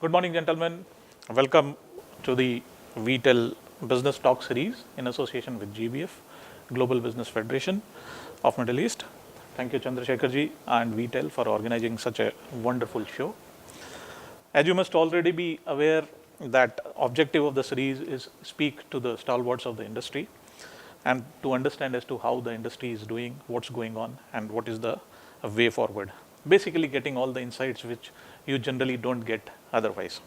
Good morning, gentlemen. Welcome to the VTEL Business Talk series in association with GBF, Global Business Federation of Middle East. Thank you, Chandrasekharji and VTEL for organizing such a wonderful show. As you must already be aware that objective of the series is speak to the stalwarts of the industry and to understand as to how the industry is doing, what's going on, and what is the way forward. Basically getting all the insights which you generally don't get otherwise.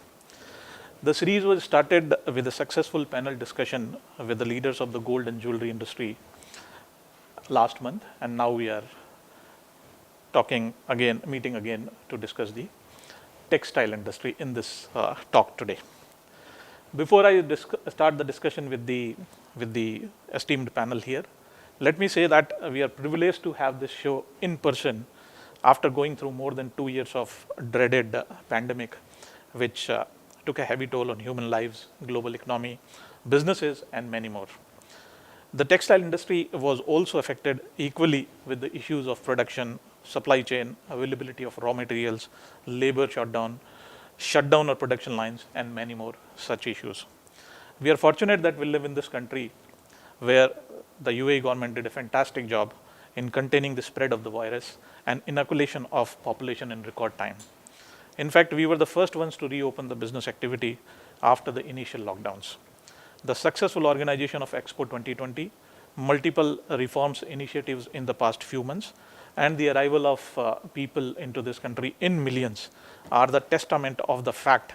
The series was started with a successful panel discussion with the leaders of the gold and jewelry industry last month, and now we are meeting again to discuss the textile industry in this talk today. Before I start the discussion with the esteemed panel here, let me say that we are privileged to have this show in person after going through more than 2 years of dreaded pandemic, which took a heavy toll on human lives, global economy, businesses, and many more. The textile industry was also affected equally with the issues of production, supply chain, availability of raw materials, labor shutdown of production lines, and many more such issues. We are fortunate that we live in this country where the UAE government did a fantastic job in containing the spread of the virus and inoculation of population in record time. In fact, we were the first ones to reopen the business activity after the initial lockdowns. The successful organization of Expo 2020, multiple reforms initiatives in the past few months, and the arrival of people into this country in millions are the testament of the fact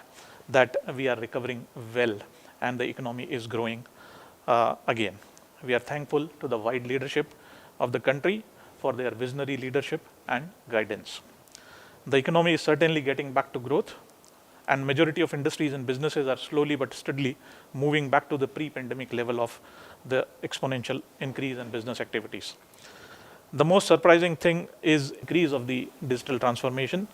that we are recovering well and the economy is growing again. We are thankful to the wide leadership of the country for their visionary leadership and guidance. The economy is certainly getting back to growth, and majority of industries and businesses are slowly but steadily moving back to the pre-pandemic level of the exponential increase in business activities. The most surprising thing is increase of the digital transformation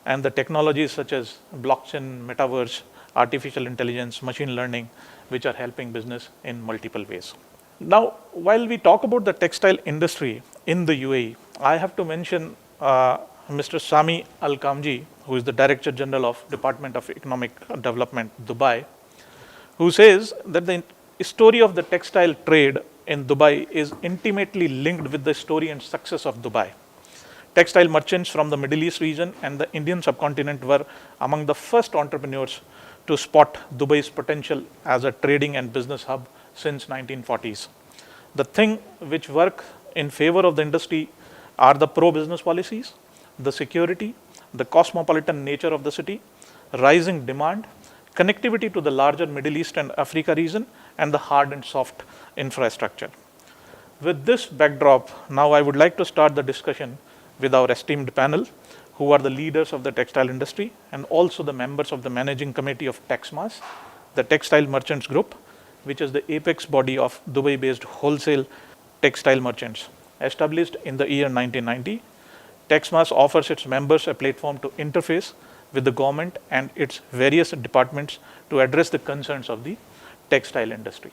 and the technologies such as blockchain, metaverse, artificial intelligence, machine learning, which are helping business in multiple ways. Now, while we talk about the textile industry in the UAE, I have to mention Mr. Sami Al-Kamji, who is the Director General of Department of Economic Development, Dubai, who says that the story of the textile trade in Dubai is intimately linked with the story and success of Dubai. Textile merchants from the Middle East region and the Indian subcontinent were among the first entrepreneurs to spot Dubai's potential as a trading and business hub since 1940s. The thing which work in favor of the industry are the pro-business policies, the security, the cosmopolitan nature of the city, rising demand, connectivity to the larger Middle East and Africa region, and the hard and soft infrastructure. With this backdrop, now I would like to start the discussion with our esteemed panel, who are the leaders of the textile industry and also the members of the managing committee of TEXMAS, the Textile Merchants Group, which is the apex body of Dubai-based wholesale textile merchants. Established in the year 1990, TEXMAS offers its members a platform to interface with the government and its various departments to address the concerns of the textile industry.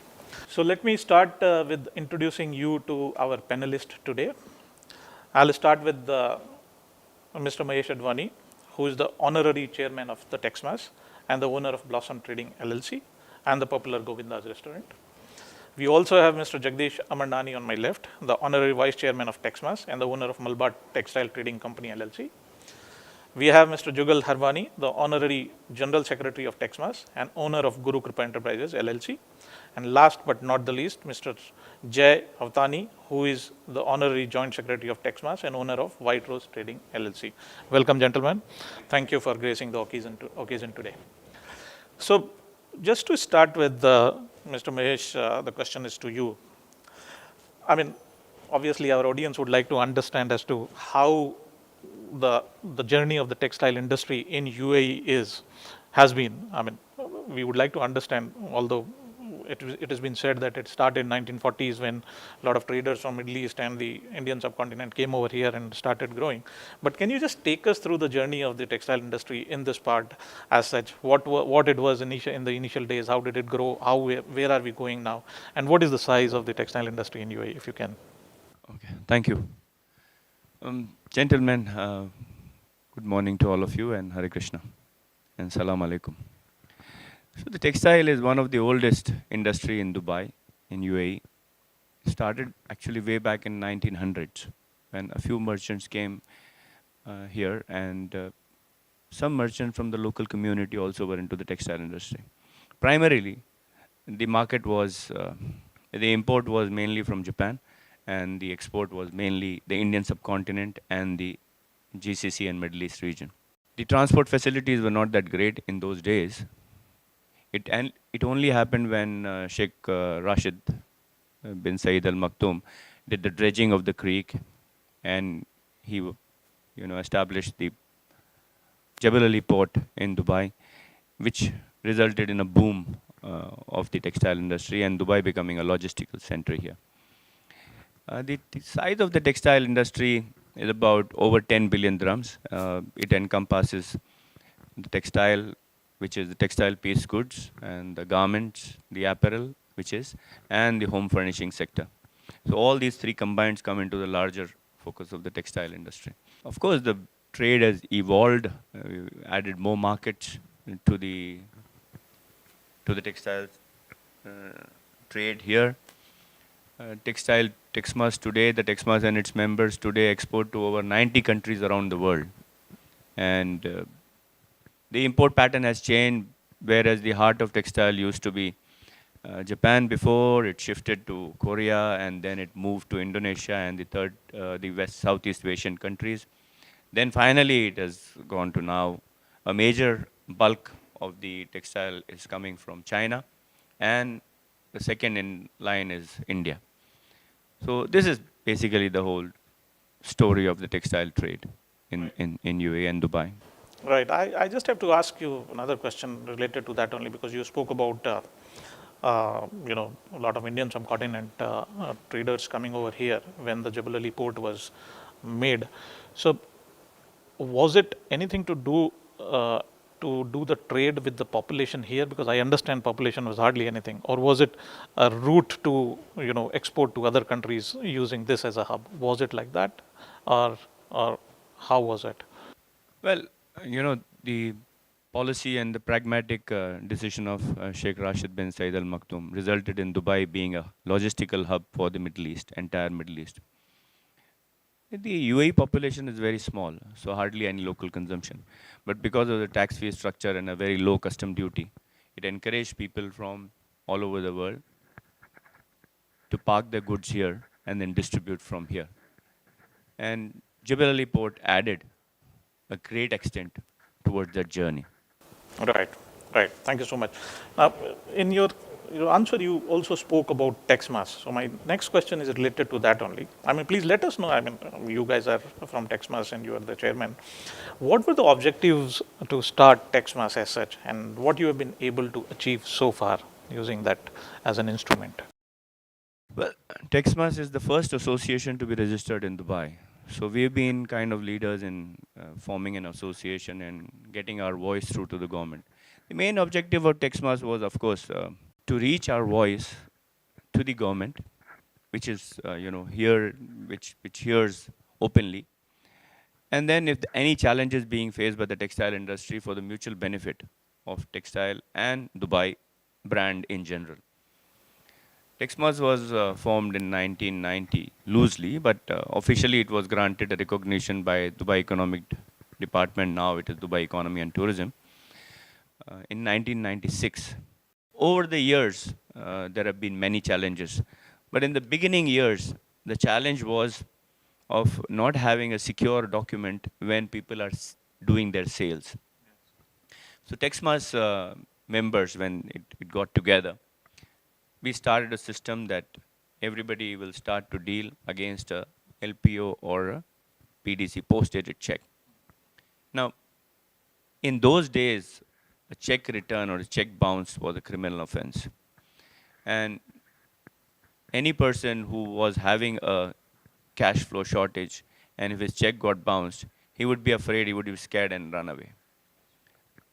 So let me start with introducing you to our panelist today. I'll start with Mr. Mahesh Advani, who is the honorary chairman of the TEXMAS and the owner of Blossom Trading LLC and the popular Govinda's restaurant. We also have Mr. Jagdish Amandani on my left, the honorary vice chairman of TEXMAS and the owner of Malbat Textile Trading Company LLC. We have Mr. Jugal Harvani, the honorary general secretary of TEXMAS and owner of Guru Kripa Enterprises LLC. And last but not the least, Mr. Jay Avtani, who is the honorary joint secretary of TEXMAS and owner of White Rose Trading LLC. Welcome, gentlemen. Thank you for gracing the occasion today. So, just to start with Mr. Mahesh, the question is to you. I mean, obviously our audience would like to understand as to how the journey of the textile industry in UAE has been. I mean, we would like to understand, although it has been said that it started in 1940s when a lot of traders from Middle East and the Indian subcontinent came over here and started growing. But can you just take us through the journey of the textile industry in this part as such? What it was in the initial days? How did it grow? Where are we going now? And what is the size of the textile industry in UAE, if you can? Okay, thank you. Gentlemen, good morning to all of you and Hare Krishna. and salam alaikum. So the textile is one of the oldest industry in Dubai, in UAE. Started actually way back in 1900s when a few merchants came here, and some merchants from the local community also were into the textile industry. Primarily, the market was, the import was mainly from Japan, and the export was mainly the Indian subcontinent and the GCC and Middle East region. The transport facilities were not that great in those days. It only happened when Sheikh Rashid bin Saeed Al Maktoum did the dredging of the creek, and he, established the Jebel Ali port in Dubai, which resulted in a boom of the textile industry and Dubai becoming a logistical center here. The size of the textile industry is about over 10 billion dirhams. It encompasses the textile, which is the textile piece goods, and the garments, the apparel, which is, and the home furnishing sector. So all these three combined come into the larger focus of the textile industry. Of course, the trade has evolved, added more markets to the textile uh, trade here. Textile TEXMAS today, the TEXMAS and its members today export to over 90 countries around the world. And the import pattern has changed, whereas the heart of textile used to be Japan before, it shifted to Korea, and then it moved to Indonesia and the West Southeast Asian countries. Then finally, it has gone to now a major bulk of the textile is coming from China, and the second in line is India. So this is basically the whole story of the textile trade in UAE and Dubai. Right. I just have to ask you another question related to that only because you spoke about a lot of Indian subcontinent traders coming over here when the Jebel Ali port was made. So, was it anything to do the trade with the population here? Because I understand population was hardly anything, or was it a route to export to other countries using this as a hub? Was it like that, or how was it? Well, the policy and the pragmatic decision of Sheikh Rashid bin Saeed Al Maktoum resulted in Dubai being a logistical hub for the Middle East, entire Middle East. The UAE population is very small, so hardly any local consumption. But because of the tax fee structure and a very low custom duty, it encouraged people from all over the world to park their goods here and then distribute from here. And Jebel Ali Port added a great extent towards that journey. Right, right. Thank you so much. Now, in your answer, you also spoke about TEXMAS. So my next question is related to that only. I mean, please let us know. I mean, you guys are from TEXMAS and you are the chairman. What were the objectives to start TEXMAS as such, and what you have been able to achieve so far using that as an instrument? Well, TEXMAS is the first association to be registered in Dubai. So we've been kind of leaders in forming an association and getting our voice through to the government. The main objective of TEXMAS was, of course, to reach our voice to the government, which is, here, which hears openly. And then if any challenges being faced by the textile industry for the mutual benefit of textile and Dubai brand in general. TEXMAS was formed in 1990 loosely, but officially it was granted a recognition by Dubai Economic Department. Now it is Dubai Economy and Tourism in 1996. Over the years, there have been many challenges, but in the beginning years, the challenge was of not having a secure document when people are doing their sales. So TEXMAS members, when it got together, we started a system that everybody will start to deal against a LPO or a PDC, post-dated check. Now, in those days, a check return or a check bounce was a criminal offense. And any person who was having a cash flow shortage and if his check got bounced, he would be afraid, he would be scared and run away.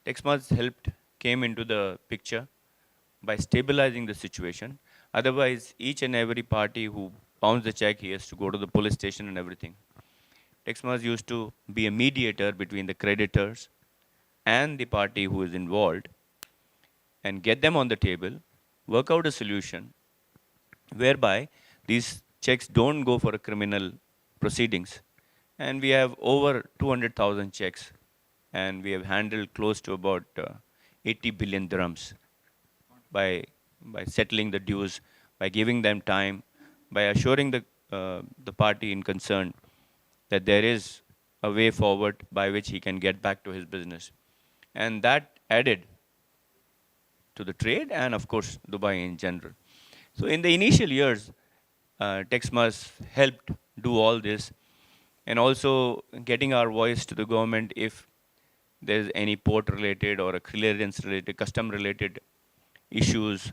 TEXMAS came into the picture by stabilizing the situation. Otherwise, each and every party who bounced the check, he has to go to the police station and everything. TEXMAS used to be a mediator between the creditors and the party who is involved and get them on the table, work out a solution whereby these checks don't go for a criminal proceedings. And we have over 200,000 checks, and we have handled close to about 80 billion dirhams by settling the dues, by giving them time, by assuring the party in concern that there is a way forward by which he can get back to his business. And that added to the trade and, of course, Dubai in general. So in the initial years, TEXMAS helped do all this, and also getting our voice to the government if there's any port related or a clearance related, custom related issues,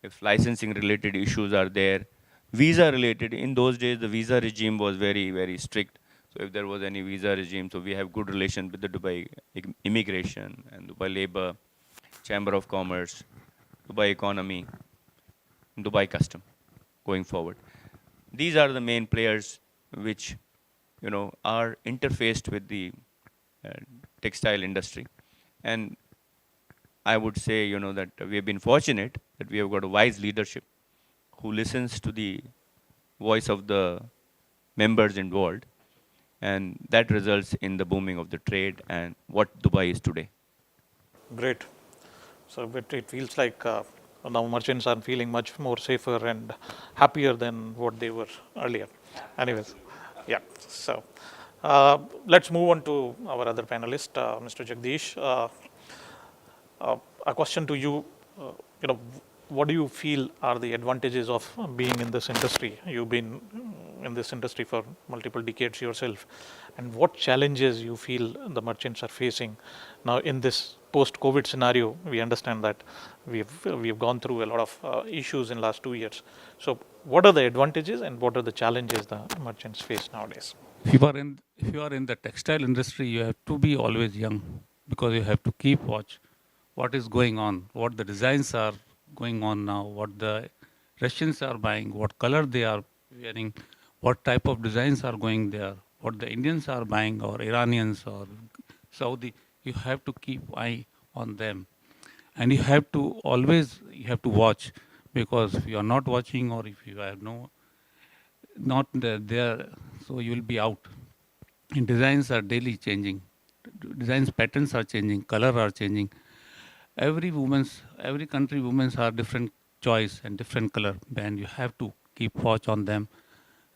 if licensing related issues are there, visa related. In those days, the visa regime was very, very strict. So if there was any visa regime, so we have good relation with the Dubai immigration and Dubai labor, Chamber of Commerce, Dubai economy, Dubai custom going forward. These are the main players which are interfaced with the uh, textile industry. And I would say that we have been fortunate that we have got a wise leadership who listens to the voice of the members involved, and that results in the booming of the trade and what Dubai is today. Great. So it feels like now merchants are feeling much more safer and happier than what they were earlier. Anyways, yeah. So let's move on to our other panelist, Mr. Jagdish. A question to you. You know, what do you feel are the advantages of being in this industry? You've been in this industry for multiple decades yourself, and what challenges you feel the merchants are facing now in this post-COVID scenario? We understand that we've gone through a lot of issues in last 2 years. So, what are the advantages and what are the challenges the merchants face nowadays? If you are in the textile industry, you have to be always young, because you have to keep watch what is going on, what the designs are going on now, what the Russians are buying, what color they are wearing, what type of designs are going there, what the Indians are buying, or Iranians or Saudi. You have to keep eye on them, and you have to watch, because if you are not watching, or if you are not there, so you will be out. And designs are daily changing, designs patterns are changing, color are changing. Every country women's are different choice and different color, and you have to keep watch on them,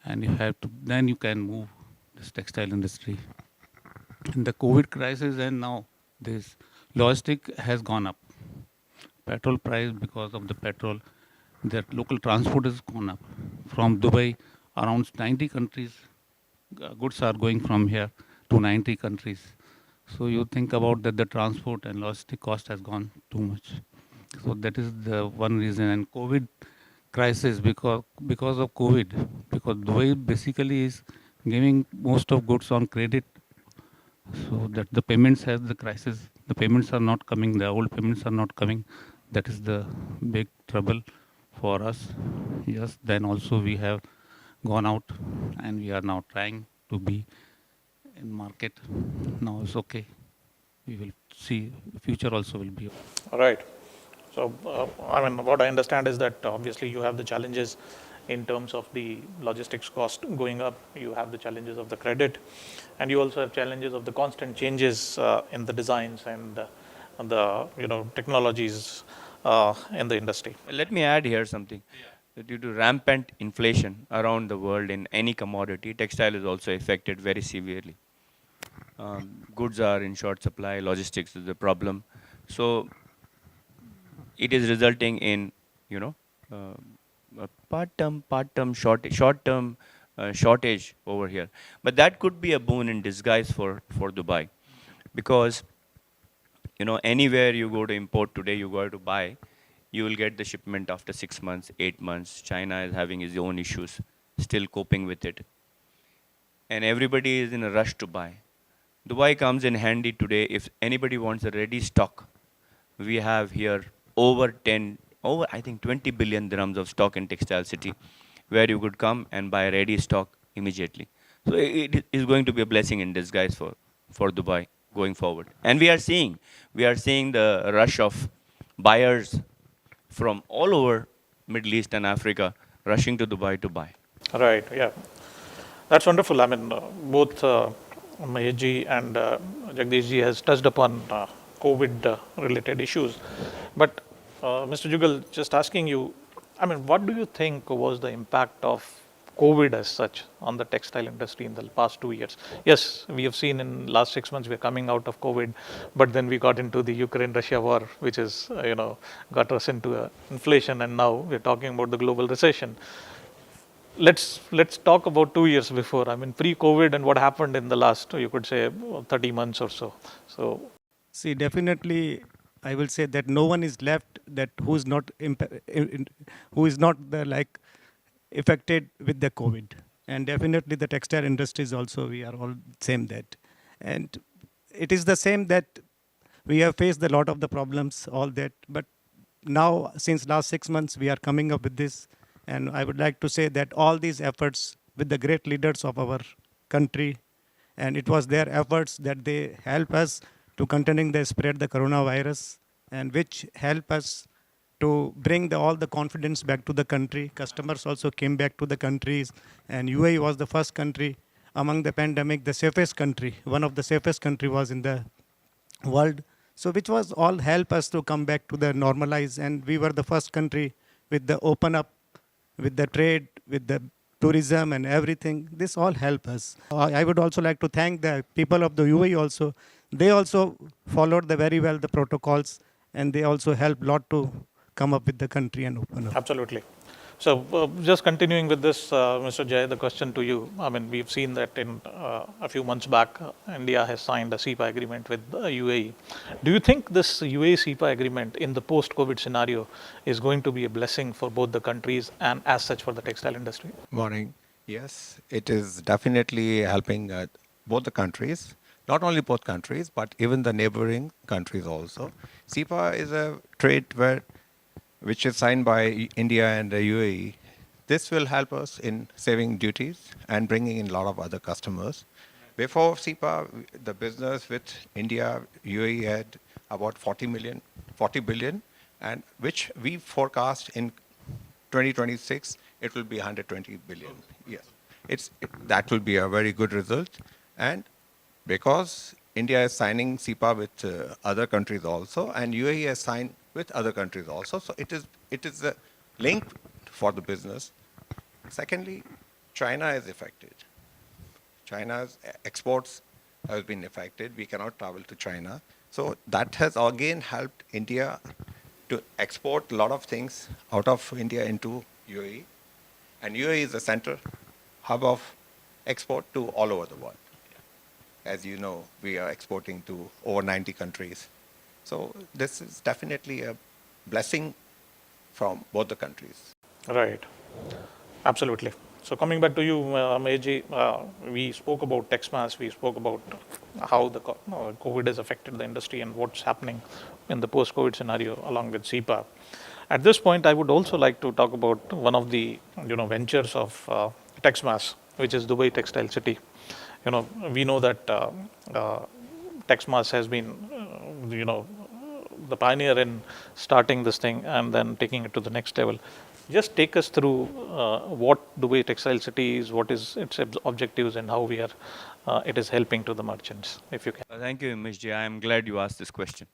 and then you can move this textile industry. In the COVID crisis, and now this logistic has gone up. Petrol price, because of the petrol, that local transport has gone up. From Dubai, around 90 countries, goods are going from here to 90 countries. So you think about that the transport and logistic cost has gone too much. So that is the one reason. And COVID crisis, because of COVID, because Dubai basically is giving most of goods on credit, so that the payments has the crisis. The payments are not coming. The old payments are not coming. That is the big trouble for us. Yes. Then also we have gone out, and we are now trying to be in market. Now it's okay. We will see. Future also will be. All right. So, I mean, what I understand is that obviously you have the challenges in terms of the logistics cost going up. You have the challenges of the credit, and you also have challenges of the constant changes in the designs and the technologies in the industry. Let me add here something. Due to rampant inflation around the world in any commodity, textile is also affected very severely. Goods are in short supply, logistics is a problem. So it is resulting in, a part-term short-term shortage over here. But that could be a boon in disguise for Dubai, because anywhere you go to import today, you go to buy, you will get the shipment after 6 months, 8 months. China is having its own issues, still coping with it. And everybody is in a rush to buy. Dubai comes in handy today if anybody wants a ready stock. We have here over I think 20 billion dirhams of stock in Textile City, where you could come and buy ready stock immediately. So it is going to be a blessing in disguise for Dubai going forward. And we are seeing the rush of buyers from all over Middle East and Africa rushing to Dubai to buy. Right. Yeah. That's wonderful. I mean, both Mahesh and Jagdish ji has touched upon COVID related issues. But Mr. Jugal, just asking you, I mean, what do you think was the impact of COVID as such on the textile industry in the past 2 years? Yes, we have seen in last 6 months we're coming out of COVID, but then we got into the Ukraine-Russia war, which is got us into inflation, and now we're talking about the global recession. Let's talk about 2 years before. I mean, pre-COVID and what happened in the last, you could say, 30 months or so. So, See, definitely, I will say that no one is left that who is not affected with the COVID, and definitely the textile industries also we are all same that, and it is the same that we have faced a lot of the problems all that, but now since last 6 months we are coming up with this, and I would like to say that all these efforts with the great leaders of our country, and it was their efforts that they help us to containing the spread the coronavirus, and which help us to bring all the confidence back to the country. Customers also came back to the countries, and UAE was the first country among the pandemic, the safest country. One of the safest country was in the world. So which was all help us to come back to the normalize, and we were the first country with the open up, with the trade, with the tourism and everything. This all help us. I would also like to thank the people of the UAE also. They also followed the very well the protocols, and they also helped a lot to come up with the country and open up. absolutely. So, just continuing with this, Mr. Jay, the question to you. I mean, we've seen that in a few months back, India has signed a CEPA agreement with UAE. Do you think this UAE CEPA agreement in the post-COVID scenario is going to be a blessing for both the countries and as such for the textile industry? Morning. Yes, it is definitely helping both the countries, not only both countries, but even the neighboring countries also. CEPA is a trade which is signed by India and the UAE. This will help us in saving duties and bringing in a lot of other customers. Before CEPA, the business with India, UAE had about 40 billion, and which we forecast in 2026, it will be 120 billion. Yes, that will be a very good result. And because India is signing CEPA with other countries also, and UAE has signed with other countries also, so it is a link for the business. Secondly, China is affected. China's exports have been affected. We cannot travel to China. So that has again helped India to export a lot of things out of India into UAE. And UAE is the center hub of export to all over the world. As you know, we are exporting to over 90 countries. So this is definitely a blessing from both the countries. Right. Absolutely. So coming back to you, Meji, we spoke about TEXMAS, we spoke about how the COVID has affected the industry and what's happening in the post-COVID scenario along with CEPA. At this point, I would also like to talk about one of the ventures of TEXMAS, which is Dubai Textile City. We know that TEXMAS has been, the pioneer in starting this thing and then taking it to the next level. Just take us through what Dubai Textile City is, what is its objectives, and how it is helping to the merchants, if you can. Thank you, Ms. J. I am glad you asked this question.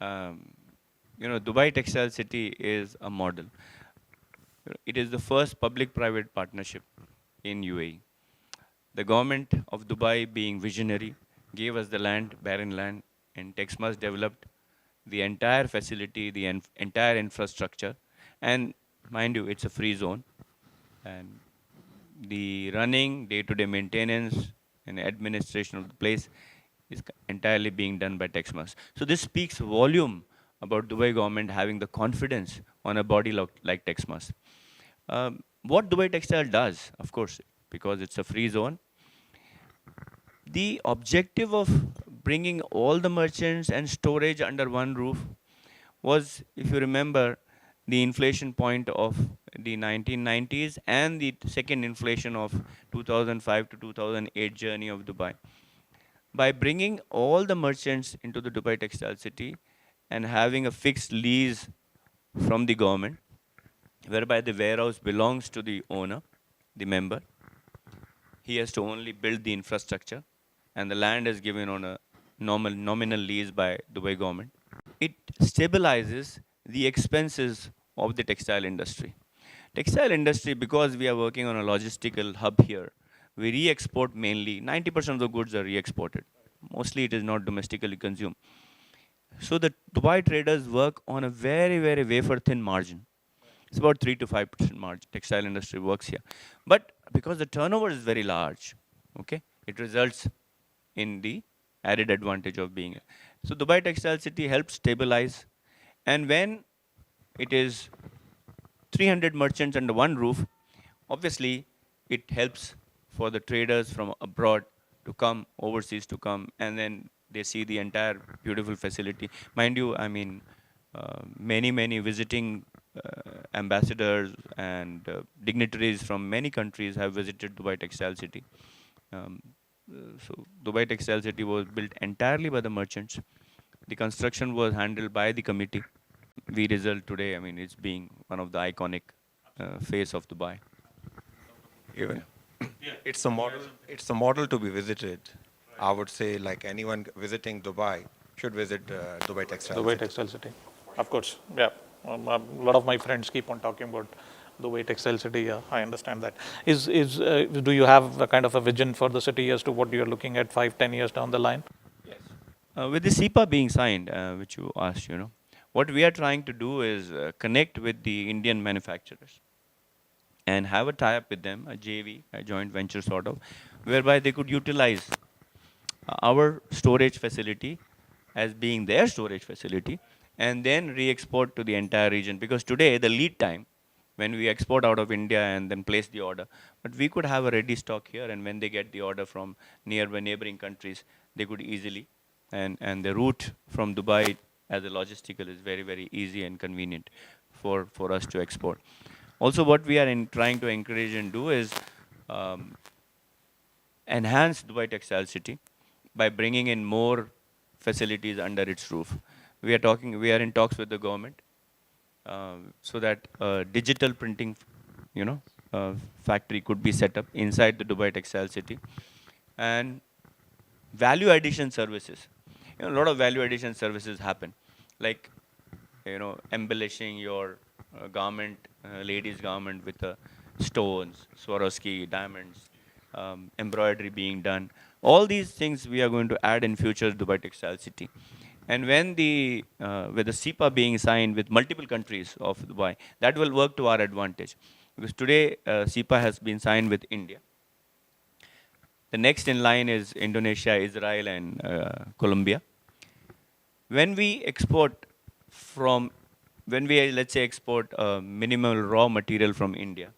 Dubai Textile City is a model. It is the first public-private partnership in UAE. The government of Dubai, being visionary, gave us the land, barren land, and TEXMAS developed the entire facility, the entire infrastructure, and mind you, it's a free zone, and the running, day-to-day maintenance, and administration of the place is entirely being done by TEXMAS. So this speaks volume about Dubai government having the confidence on a body like TEXMAS. What Dubai Textile does, of course, because it's a free zone, the objective of bringing all the merchants and storage under one roof was, if you remember, the inflation point of the 1990s and the second inflation of 2005 to 2008 journey of Dubai. By bringing all the merchants into the Dubai Textile City and having a fixed lease from the government, whereby the warehouse belongs to the owner, the member. He has to only build the infrastructure, and the land is given on a nominal lease by Dubai government. It stabilizes the expenses of the textile industry. Textile industry, because we are working on a logistical hub here, we re-export mainly. 90% of the goods are re-exported. Mostly it is not domestically consumed. So the Dubai traders work on a very, very wafer thin margin. It's about 3 to 5% margin. Textile industry works here. But because the turnover is very large, okay, it results in the added advantage of being. So Dubai Textile City helps stabilize. And when it is 300 merchants under one roof, obviously it helps for the traders from abroad to come, overseas to come, and then they see the entire beautiful facility. Mind you, I mean, many visiting ambassadors and dignitaries from many countries have visited Dubai Textile City. Um, so Dubai Textile City was built entirely by the merchants. The construction was handled by the committee. We result today, I mean, it's being one of the iconic face of Dubai. Even it's a model. It's a model to be visited. I would say, like anyone visiting Dubai should visit Dubai Textile Dubai City. Textile City. Of course, yeah. A lot of my friends keep on talking about Dubai Textile City. Yeah, I understand that. Do you have a kind of a vision for the city as to what you're looking at 5, 10 years down the line? With the SEPA being signed, which you asked, what we are trying to do is connect with the Indian manufacturers and have a tie-up with them, a JV, a joint venture sort of, whereby they could utilize our storage facility as being their storage facility and then re-export to the entire region. Because today, the lead time, when we export out of India and then place the order, but we could have a ready stock here, and when they get the order from nearby neighboring countries, they could easily, and the route from Dubai as a logistical is very, very easy and convenient for us to export. Also, what we are trying to encourage and do is enhance Dubai Textile City by bringing in more facilities under its roof. We are in talks with the government so that digital printing, factory could be set up inside the Dubai Textile City, and value addition services. A lot of value addition services happen, like embellishing your ladies' garment with stones, Swarovski diamonds, embroidery being done. All these things we are going to add in future Dubai Textile City. And when with the SEPA being signed with multiple countries of Dubai, that will work to our advantage. Because today SEPA has been signed with India. The next in line is Indonesia, Israel, and Colombia. When we let's say export minimal raw material from India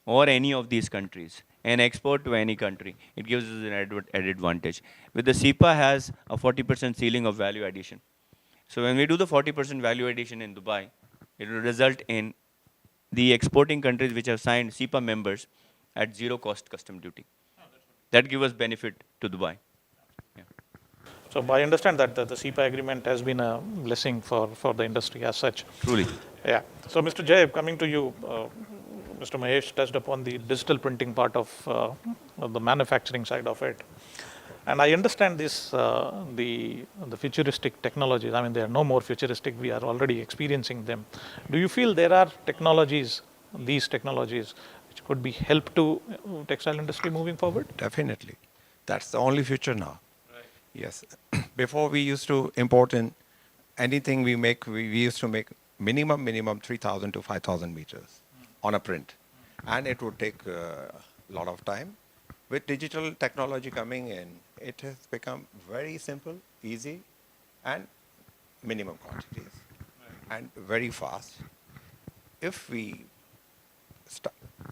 or any of these countries and export to any country, it gives us an added advantage. With the SEPA has a 40% ceiling of value addition. So when we do the 40% value addition in Dubai, it will result in the exporting countries which have signed SEPA members at zero cost custom duty. That gives us benefit to Dubai. So I understand that the SEPA agreement has been a blessing for the industry as such. Truly. Yeah. So Mr. Jay, coming to you, Mr. Mahesh touched upon the digital printing part of the manufacturing side of it. And I understand this, the futuristic technologies. I mean, they are no more futuristic. We are already experiencing them. Do you feel there are these technologies, which could be help to textile industry moving forward? Definitely, that's the only future now. Right. Yes. Before we used to import in anything we make. We used to make minimum 3,000 to 5,000 meters on a print, and it would take a lot of time. With digital technology coming in, it has become very simple, easy, and minimum quantities, and very fast. If we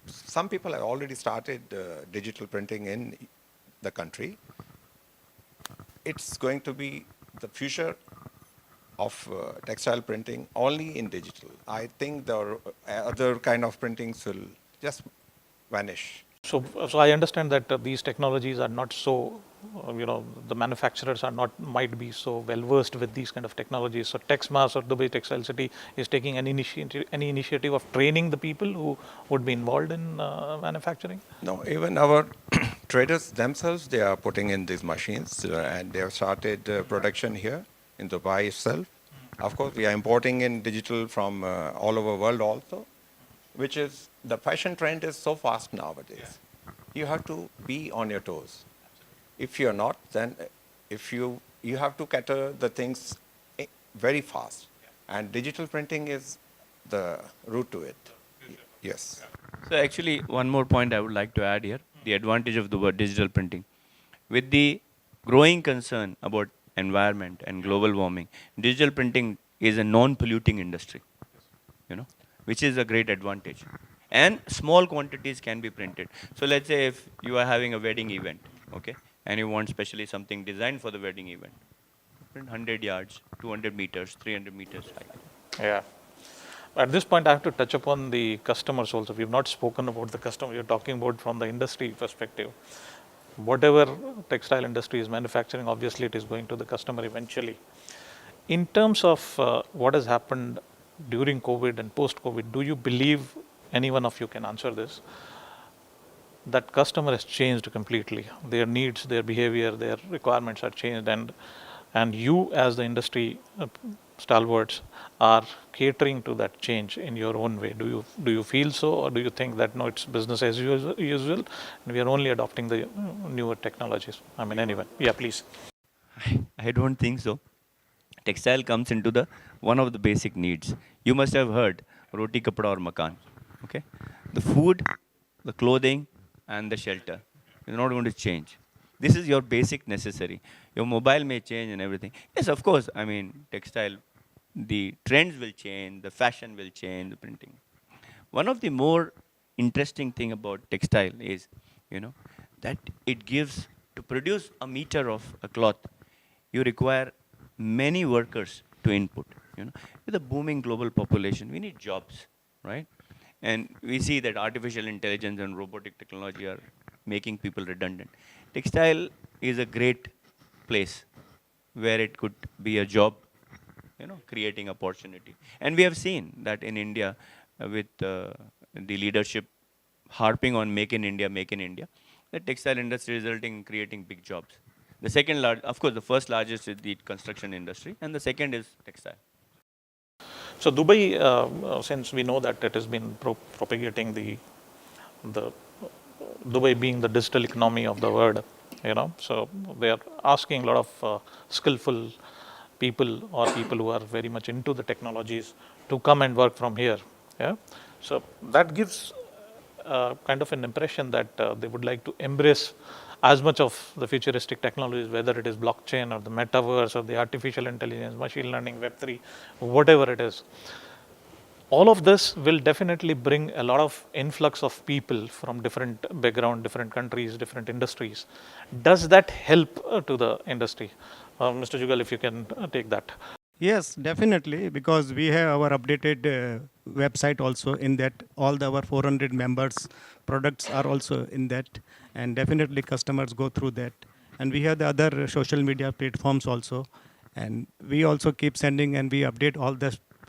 some people have already started digital printing in the country. It's going to be the future of textile printing only in digital. I think the other kind of printings will just vanish. So I understand that these technologies are not so the manufacturers are not, might be so well versed with these kind of technologies. So TEXMAS or Dubai Textile City is taking any initiative of training the people who would be involved in manufacturing? No, even our traders themselves, they are putting in these machines and they have started production here in Dubai itself. Of course, we are importing in digital from all over the world also, which is, the fashion trend is so fast nowadays. You have to be on your toes. If you're not, then you have to cater the things very fast. And digital printing is the route to it. Yes. So actually, one more point I would like to add here, the advantage of the word digital printing. With the growing concern about environment and global warming, digital printing is a non-polluting industry, which is a great advantage. And small quantities can be printed. So let's say if you are having a wedding event, okay, and you want specially something designed for the wedding event, print 100 yards, 200 meters, 300 meters high. Yeah. At this point, I have to touch upon the customers also. We've not spoken about the customer. You're talking about from the industry perspective. Whatever textile industry is manufacturing, obviously it is going to the customer eventually. In terms of what has happened during COVID and post-COVID, do you believe, any one of you can answer this, that customer has changed completely? Their needs, their behavior, their requirements are changed, and you as the industry stalwarts are catering to that change in your own way. Do you feel so, or do you think that no, it's business as usual and we are only adopting the newer technologies? I mean, anyone. Yeah, please. I don't think so. Textile comes into the one of the basic needs. You must have heard roti, kapda or makan. Okay, the food, the clothing, and the shelter is not going to change. This is your basic necessary. Your mobile may change and everything. Yes, of course. I mean, textile, the trends will change, the fashion will change, the printing. One of the more interesting thing about textile is, that it gives, to produce a meter of a cloth, you require many workers to input. With a booming global population, we need jobs, right? And we see that artificial intelligence and robotic technology are making people redundant. Textile is a great place where it could be a job, creating opportunity. And we have seen that in India, with the leadership harping on make in India, the textile industry resulting in creating big jobs. The second large, of course, the first largest is the construction industry, and the second is textile. So Dubai, since we know that it has been propagating the Dubai being the digital economy of the world, so they are asking a lot of skillful people or people who are very much into the technologies to come and work from here. Yeah, so that gives kind of an impression that they would like to embrace as much of the futuristic technologies, whether it is blockchain or the metaverse or the artificial intelligence, machine learning, Web3, whatever it is. All of this will definitely bring a lot of influx of people from different background, different countries, different industries. Does that help to the industry? Mr. Jugal, if you can take that. Yes, definitely, because we have our updated website also in that all our 400 members products are also in that, and definitely customers go through that. And we have the other social media platforms also, and we also keep sending and we update all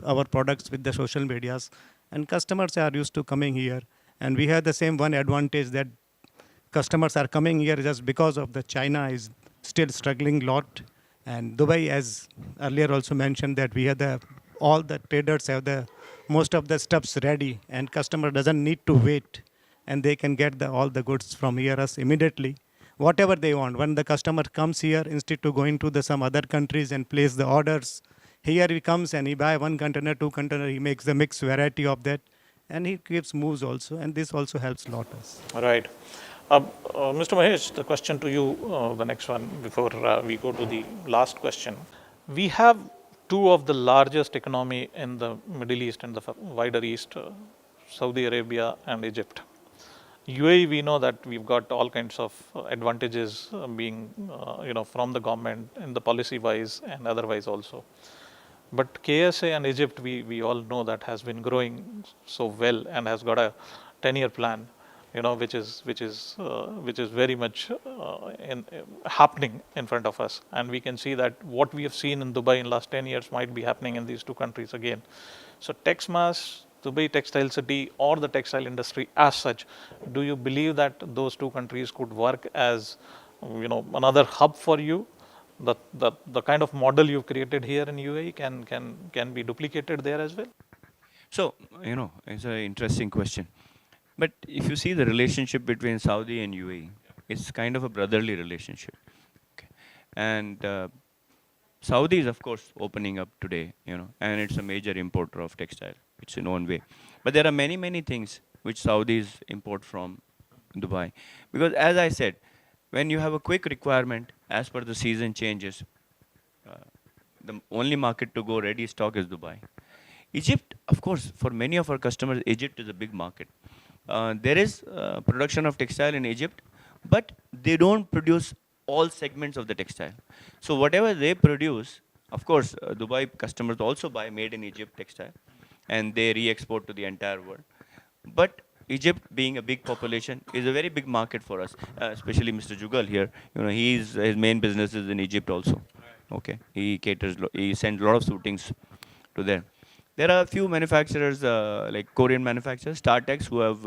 our products with the social medias, and customers are used to coming here. And we have the same one advantage that customers are coming here just because of the China is still struggling a lot. And Dubai, as earlier also mentioned, that we have all the traders have most of the stuffs ready, and customer doesn't need to wait, and they can get all the goods from here us immediately, whatever they want. When the customer comes here, instead to going to some other countries and place the orders, here he comes and he buy 1 container, 2 container, he makes the mixed variety of that, and he keeps moves also, and this also helps a lot us. Right. Mr. Mahesh, the question to you, the next one, before we go to the last question. We have two of the largest economy in the Middle East and the wider East, Saudi Arabia and Egypt. UAE, we know that we've got all kinds of advantages being, from the government and the policy wise and otherwise also. But KSA and Egypt, we all know that has been growing so well and has got a 10-year plan. which is very much happening in front of us, and we can see that what we have seen in Dubai in last 10 years might be happening in these two countries again. So TEXMAS, Dubai Textile City, or the textile industry as such, do you believe that those two countries could work as another hub for you? The kind of model you've created here in UAE can be duplicated there as well? So, it's an interesting question. But if you see the relationship between Saudi and UAE, it's kind of a brotherly relationship. Okay. And Saudi is, of course, opening up today, and it's a major importer of textile. It's in own way. But there are many, many things which Saudis import from Dubai. Because as I said, when you have a quick requirement, as per the season changes, the only market to go ready stock is Dubai. Egypt, of course, for many of our customers, Egypt is a big market. There is production of textile in Egypt, but they don't produce all segments of the textile. So whatever they produce, of course, Dubai customers also buy made in Egypt textile, and they re-export to the entire world. But Egypt, being a big population, is a very big market for us, especially Mr. Jugal here. His main business is in Egypt also. Okay, he he sends a lot of suitings to there. There are a few manufacturers, like Korean manufacturers, StarTex, who have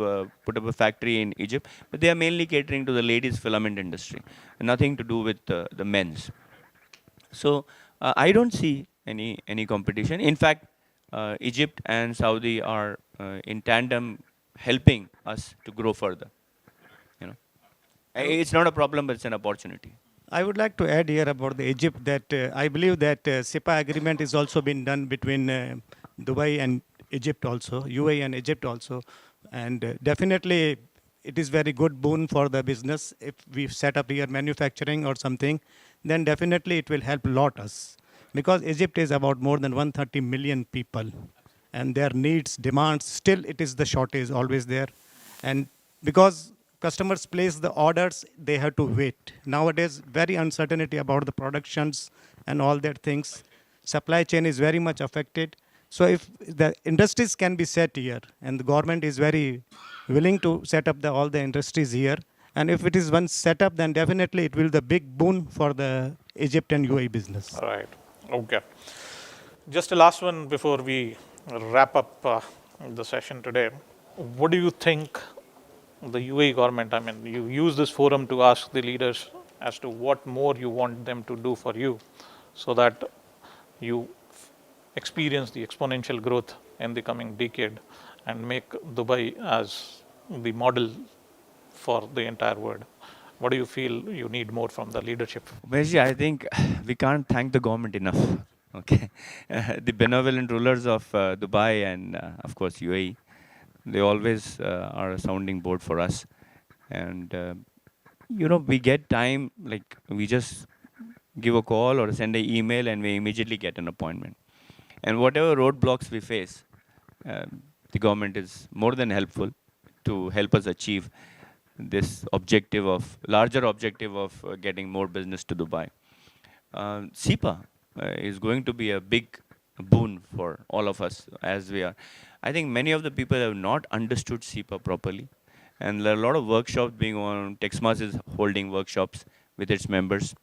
put up a factory in Egypt, but they are mainly catering to the ladies' filament industry, nothing to do with the men's. So I don't see any competition. In fact, Egypt and Saudi are in tandem helping us to grow further. It's not a problem, but it's an opportunity. I would like to add here about the Egypt that I believe that CEPA agreement is also been done between Dubai and Egypt also, UAE and Egypt also, and definitely it is very good boon for the business. If we set up here manufacturing or something, then definitely it will help a lot us, because Egypt is about more than 130 million people, and their needs, demands, still it is the shortage always there, and because customers place the orders, they have to wait. Nowadays, very uncertainty about the productions and all that things. Supply chain is very much affected. So if the industries can be set here, and the government is very willing to set up all the industries here, and if it is once set up, then definitely it will be the big boon for the Egypt and UAE business. All right. Okay. Just a last one before we wrap up the session today. What do you think the UAE government, I mean, you use this forum to ask the leaders as to what more you want them to do for you so that you experience the exponential growth in the coming decade and make Dubai as the model for the entire world. What do you feel you need more from the leadership? Umesh, I think we can't thank the government enough. Okay, the benevolent rulers of Dubai and of course UAE, they always are a sounding board for us, and we get time, like we just give a call or send an email and we immediately get an appointment. And whatever roadblocks we face, the government is more than helpful to help us achieve this larger objective of getting more business to Dubai. SEPA is going to be a big boon for all of us as we are. I think many of the people have not understood SEPA properly, and there are a lot of workshops being on. TEXMAS is holding workshops with its members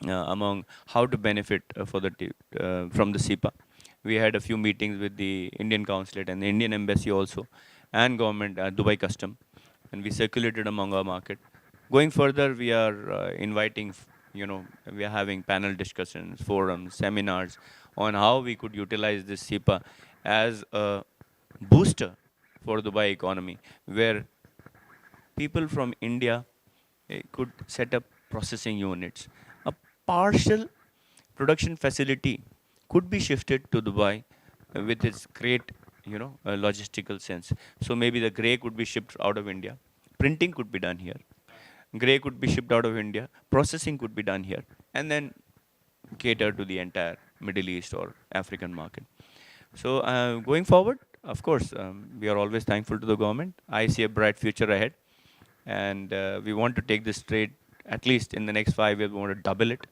among how to benefit from the SEPA. We had a few meetings with the Indian consulate and the Indian embassy also, and government, Dubai Custom, and we circulated among our market. Going further, we are inviting, we are having panel discussions, forums, seminars on how we could utilize this SEPA as a booster for Dubai economy, where people from India could set up processing units. A partial production facility could be shifted to Dubai with its great, logistical sense. So maybe the gray could be shipped out of India. Printing could be done here. Gray could be shipped out of India. Processing could be done here. And then cater to the entire Middle East or African market. So going forward, of course, we are always thankful to the government. I see a bright future ahead. And we want to take this trade, at least in the next 5 years, we want to double it.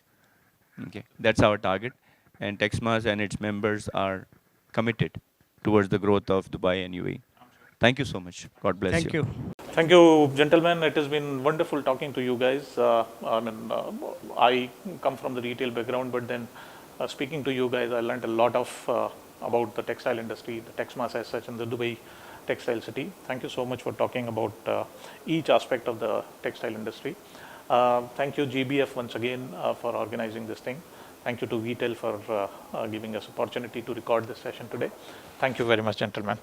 Okay, that's our target. And TEXMAS and its members are committed towards the growth of Dubai and UAE. Thank you so much. God bless you. Thank you. Thank you, gentlemen. It has been wonderful talking to you guys. I come from the retail background, but then speaking to you guys, I learned a lot of about the textile industry, the TEXMAS as such, and the Dubai textile city. Thank you so much for talking about each aspect of the textile industry. Thank you, GBF, once again for organizing this thing. Thank you to VTEL for giving us opportunity to record this session today. Thank you very much, gentlemen.